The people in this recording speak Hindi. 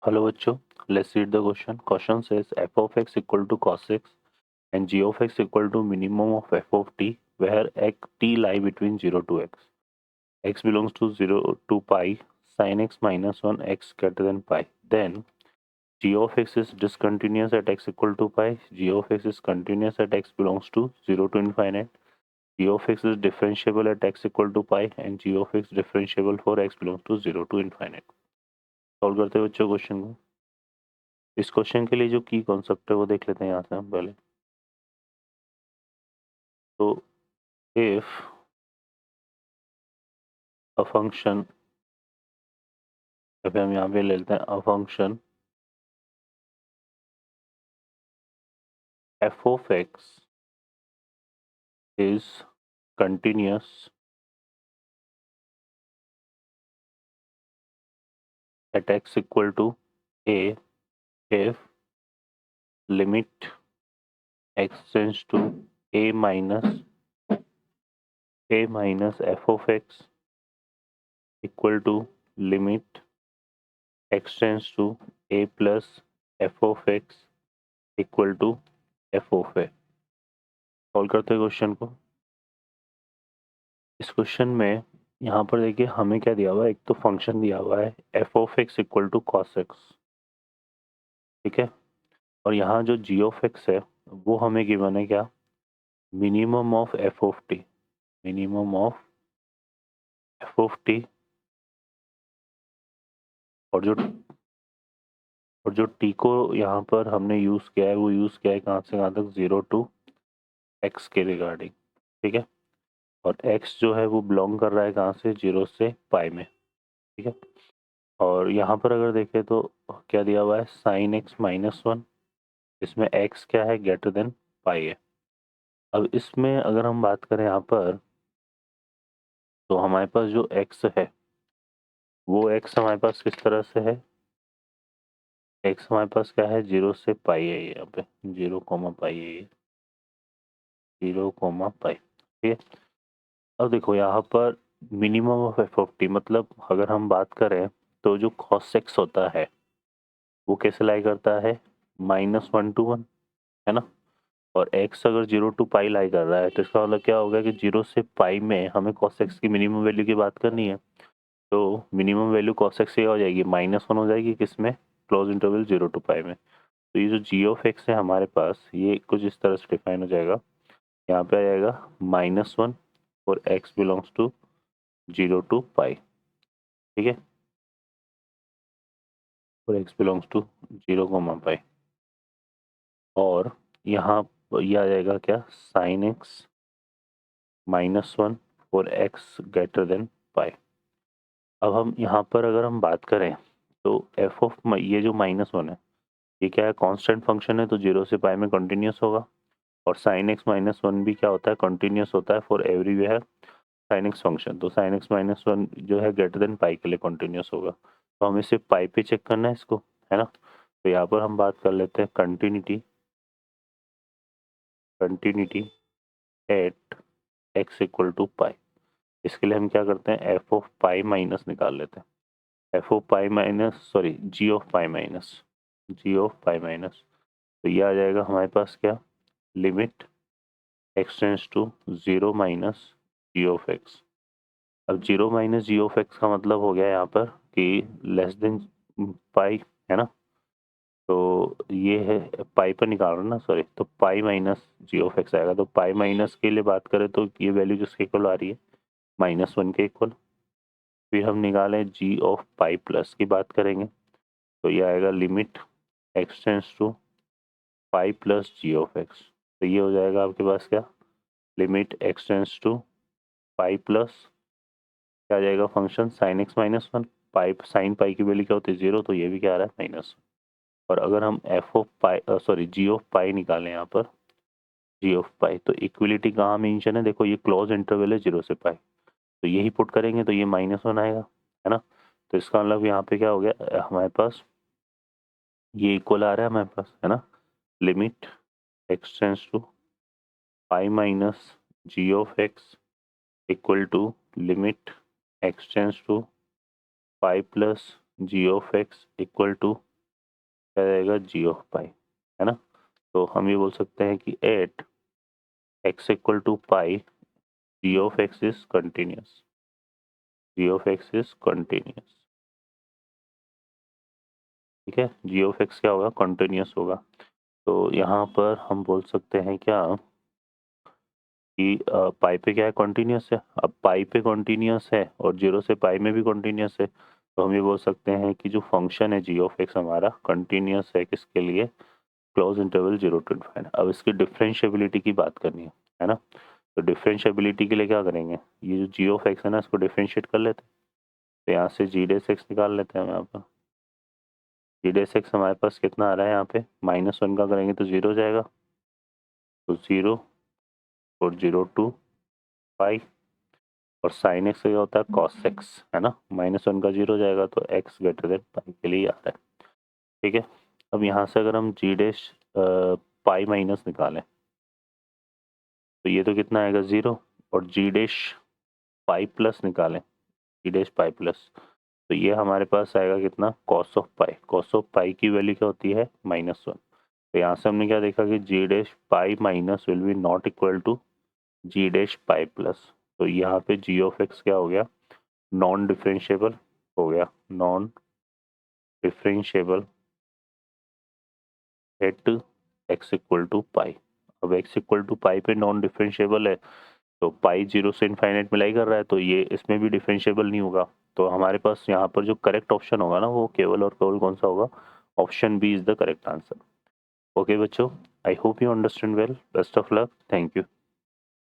Hello बच्चों, let's read the question. Question says f of x equal to cos x and g of x equal to minimum of f of t where t lie between 0 to x. X belongs to 0 to pi sin x minus 1 x greater than pi. Then g of x is discontinuous at x equal to pi. G of x is continuous at x belongs to 0 to infinite. G of x is differentiable at x equal to pi and g of x differentiable for x belongs to 0 to infinite. Solve करते हैं बच्चों क्वेश्चन को. इस क्वेश्चन के लिए जो की कॉन्सेप्ट है वो देख लेते हैं यहाँ से हम पहले. तो इफ अ फंक्शन, या फिर हम यहाँ पे ले लेते हैं a function f of x is continuous at x equal to a if limit x tends to a minus f of x equal to limit x tends to a plus f of x equal to f of a. Solve करते हैं क्वेश्चन को. इस क्वेश्चन में यहाँ पर देखिए हमें क्या दिया हुआ है. एक तो फंक्शन दिया हुआ है f of x equal to cos x, ठीक है. और यहाँ जो g of x है वो हमें गिवन है क्या, minimum of f of t, minimum of f of t. और जो t को यहाँ पर हमने यूज़ किया है वो यूज़ किया है कहाँ से कहाँ तक, 0 टू x के रिगार्डिंग, ठीक है. और x जो है वो बिलोंग कर रहा है कहाँ से, 0 से पाई में, ठीक है. और यहाँ पर अगर देखें तो क्या दिया हुआ है, साइन एक्स माइनस 1, इसमें x क्या है, ग्रेटर देन पाई है. अब इसमें अगर हम बात करें यहाँ पर तो हमारे पास जो x है वो x हमारे पास किस तरह से है, x हमारे पास क्या है, 0 से पाई है. यहाँ पे 0 कोमा पाई है, ये 0 कोमा पाई, ठीक है. अब देखो यहाँ पर minimum of F of T, मतलब अगर हम बात करें तो जो cos x होता है वो कैसे लाई करता है, -1 to 1, है ना. और x अगर 0 टू पाई लाई कर रहा है तो इसका मतलब क्या होगा कि 0 से पाई में हमें cos x की मिनिमम वैल्यू की बात करनी है. तो मिनिमम वैल्यू cos x क्या हो जाएगी, -1 हो जाएगी किसमें, क्लोज इंटरवल 0 टू पाई में. तो ये जो g ऑफ x है हमारे पास ये कुछ इस तरह से डिफाइन हो जाएगा. यहाँ पे आ जाएगा -1 और x बिलोंग्स टू 0 टू पाई, ठीक है. और x बिलोंग्स टू 0 कोमा पाई. और यहाँ ये आ जाएगा क्या, साइन एक्स -1 और x ग्रेटर देन पाई. अब हम यहाँ पर अगर हम बात करें तो f ऑफ ये जो -1 है ये क्या है, कांस्टेंट फंक्शन है तो 0 से पाई में कंटिन्यूस होगा. और साइन एक्स -1 भी क्या होता है, कंटिन्यूस होता है for everywhere sine x function. तो साइन एक्स -1 जो है ग्रेटर देन पाई के लिए कंटिन्यूस होगा. तो हमें सिर्फ पाई पे चेक करना है इसको, है ना. तो यहाँ पर हम बात कर लेते हैं continuity at x equal to pi. इसके लिए हम क्या करते हैं, एफ ऑफ पाई माइनस निकाल लेते हैं. F of pi minus, sorry g of pi minus, g of pi minus. तो ये आ जाएगा हमारे पास क्या, limit x tends to 0 minus g of x. अब 0 माइनस जी ऑफ एक्स का मतलब हो गया यहाँ पर कि लेस देन पाई, है ना. तो ये है पाई पर निकाल रहा ना, सॉरी. तो pi minus g of x आएगा. तो पाई माइनस के लिए बात करें तो ये वैल्यू किसके इक्वल आ रही है, -1 के इक्वल. फिर हम निकालें जी ऑफ पाई प्लस की बात करेंगे तो ये आएगा limit x tends to pi plus g of x. तो ये हो जाएगा आपके पास क्या, limit x tends to pi plus क्या आ जाएगा, function sine x -1. Pi sine pi की वैल्यू क्या होती है, 0. तो ये भी क्या आ रहा है, -1. और अगर हम f of pi, sorry g of pi निकालें यहाँ पर, जी ऑफ पाई, तो इक्वलिटी कहाँ मेंशन है, देखो ये क्लोज इंटरवल है 0 से पाई. तो यही पुट करेंगे तो ये -1 आएगा, है ना. तो इसका मतलब यहाँ पे क्या हो गया हमारे पास, ये इक्वल आ रहा है हमारे पास, है ना. Limit x tends to pi minus g of x equal to limit x tends to pi plus g of x equal to क्या जाएगा जी ऑफ पाई, है ना। तो हम ये बोल सकते हैं कि at x equal to pi g of x is continuous, g of x is continuous. ठीक है, जी ऑफ एक्स क्या होगा, कंटिन्यूस होगा। तो यहाँ पर हम बोल सकते हैं क्या कि पाई पे क्या है, कॉन्टीन्यूस है। अब पाई पे कॉन्टीन्यूस है और जीरो से पाई में भी कॉन्टीन्यूस है, तो हम ये बोल सकते हैं कि जो फंक्शन है जी ऑफ एक्स हमारा कंटिन्यूस है, किसके लिए, क्लोज इंटरवल 0 to इनफाइनाइट। अब इसकी डिफरेंशिएबिलिटी की बात करनी है ना। तो डिफरेंशिएबिलिटी के लिए क्या करेंगे, ये जो जी ऑफ एक्स है ना, इसको डिफरेंशिएट कर लेते हैं। तो यहाँ से जी डेस एक्स निकाल लेते हैं हम यहाँ पर। जी डेस एक्स हमारे पास कितना आ रहा है यहाँ पे, -1 का करेंगे तो 0 जाएगा, तो 0 और 0 to पाई। और साइन एक्स क्या होता है, कॉस एक्स, है ना। -1 का 0 जाएगा तो एक्स ग्रेटर देन पाई के लिए आ रहा है। ठीक है, अब यहाँ से अगर हम जी डैश पाई माइनस निकालें तो ये तो कितना आएगा 0, और जी डैश पाई प्लस निकालें, जी डैश पाई प्लस, तो ये हमारे पास आएगा कितना, cos of pi. Cos of pi की वैल्यू क्या होती है, -1। तो यहाँ से हमने क्या देखा कि g dash pi minus will be not equal to g dash pi plus. तो यहाँ पे जी ऑफ एक्स क्या हो गया, नॉन डिफरेंशिएबल हो गया, non differentiable at x equal to pi. अब एक्स इक्वल टू पाई पे नॉन डिफरेंशिएबल है, तो पाई 0 से इनफाइनाइट में लाई कर रहा है, तो ये इसमें भी डिफरेंशिएबल नहीं होगा। तो हमारे पास यहाँ पर जो करेक्ट ऑप्शन होगा ना, वो केवल और केवल कौन सा होगा, option B is the correct answer. Okay बच्चों, I hope you understand well, best of luck, thank you.